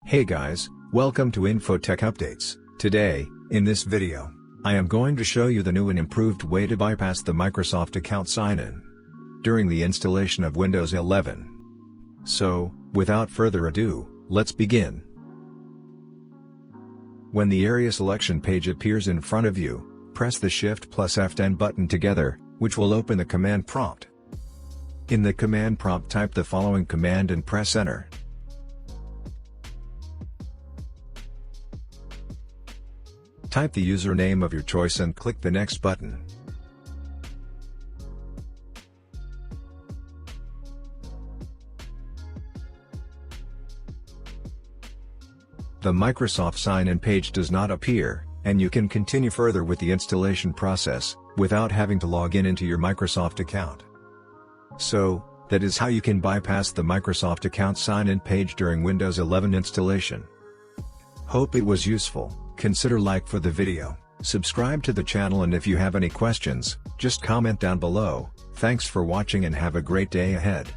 Hey guys, welcome to InfoTek Updates. Today, in this video, I am going to show you the new and improved way to bypass the Microsoft account sign-in during the installation of Windows 11. So, without further ado, let's begin. When the area selection page appears in front of you, press the Shift plus F10 button together, which will open the command prompt. In the command prompt, type the following command and press Enter. Type the username of your choice and click the Next button. The Microsoft sign-in page does not appear, and you can continue further with the installation process, without having to log into your Microsoft account. So, that is how you can bypass the Microsoft account sign-in page during Windows 11 installation. Hope it was useful. Consider like for the video, subscribe to the channel, and if you have any questions, just comment down below. Thanks for watching and have a great day ahead.